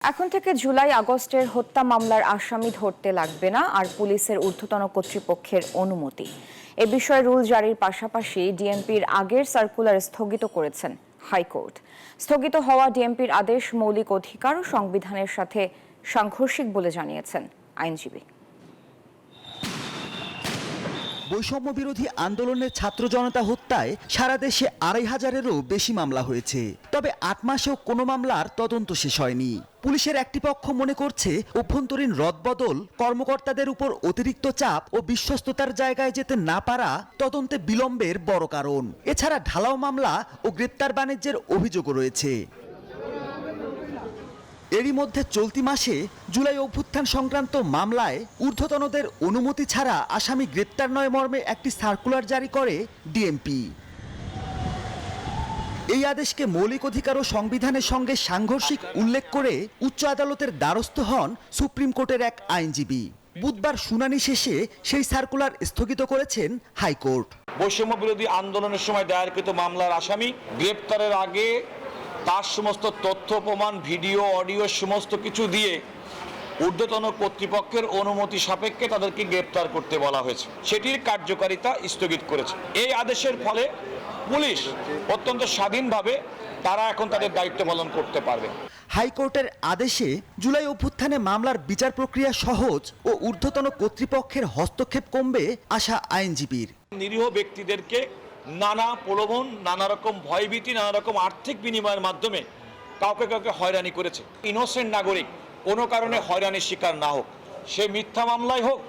এখন থেকে জুলাই আগস্টের হত্যা মামলার আসামি ধরতে লাগবে না আর পুলিশের ঊর্ধ্বতন কর্তৃপক্ষের অনুমতি। এ বিষয়ে রুল জারির পাশাপাশি ডিএমপির আগের সার্কুলার স্থগিত করেছেন হাইকোর্ট। স্থগিত হওয়া ডিএমপির আদেশ মৌলিক অধিকার ও সংবিধানের সাথে সাংঘর্ষিক বলে জানিয়েছেন আইনজীবী। বৈষম্য বিরোধী আন্দোলনের ছাত্র জনতা হত্যায় সারা দেশে ২৫০০-এরও বেশি মামলা হয়েছে। তবে ৮ মাসেও কোনো মামলার তদন্ত শেষ হয়নি। পুলিশের একটি পক্ষ মনে করছে অভ্যন্তরীণ রদবদল, কর্মকর্তাদের উপর অতিরিক্ত চাপ ও বিশ্বস্ততার জায়গায় যেতে না পারা তদন্তে বিলম্বের বড় কারণ। এছাড়া ঢালাও মামলা ও গ্রেপ্তার বাণিজ্যের অভিযোগও রয়েছে। এরই মধ্যে চলতি মাসে জুলাই অভ্যুত্থান সংক্রান্ত মামলায় ঊর্ধ্বতনদের অনুমতি ছাড়া আসামি গ্রেপ্তার নয় মর্মে একটি সার্কুলার জারি করে ডিএমপি। এই আদেশকে মৌলিক অধিকার ও সংবিধানের সঙ্গে সাংঘর্ষিক উল্লেখ করে উচ্চ আদালতের দ্বারস্থ হন সুপ্রিম কোর্টের এক আইনজীবী। বুধবার শুনানি শেষে সেই সার্কুলার স্থগিত করেছেন হাইকোর্ট। বৈষম্য বিরোধী আন্দোলনের সময় দায়েরকৃত মামলার আসামি গ্রেপ্তারের আগে তার সমস্ত তথ্য প্রমাণ, ভিডিও, অডিও সমস্ত কিছু দিয়ে ঊর্ধ্বতন কর্তৃপক্ষের অনুমতি সাপেক্ষে তাদেরকে গ্রেপ্তার করতে বলা হয়েছে। সেটির কার্যকারিতা স্থগিত করেছে। এই আদেশের ফলে পুলিশ অত্যন্ত স্বাধীনভাবে তারা এখন তাদের দায়িত্ব পালন করতে পারবে। হাইকোর্টের আদেশে জুলাই অভ্যুত্থানে মামলার বিচার প্রক্রিয়া সহজ ও ঊর্ধ্বতন কর্তৃপক্ষের হস্তক্ষেপ কমবে আশা আইনজীবীর। নিরীহ ব্যক্তিদেরকে নানা প্রলোভন, নানা রকম ভয়ভীতি, নানা রকম আর্থিক বিনিময়ের মাধ্যমে কাউকে কাউকে হয়রানি করেছে। ইনোসেন্ট নাগরিক কোনো কারণে হয়রানির শিকার না হোক, সে মিথ্যা মামলায় হোক,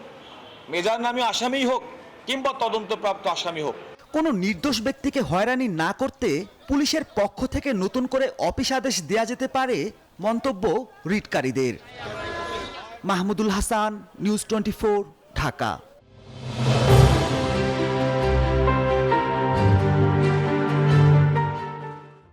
মেজার নামে আসামি হোক কিংবা তদন্তপ্রাপ্ত আসামি হোক। কোনো নির্দোষ ব্যক্তিকে হয়রানি না করতে পুলিশের পক্ষ থেকে নতুন করে অফিস আদেশ দেয়া যেতে পারে, মন্তব্য রিটকারীদের। মাহমুদুল হাসান, নিউজ 24, ঢাকা।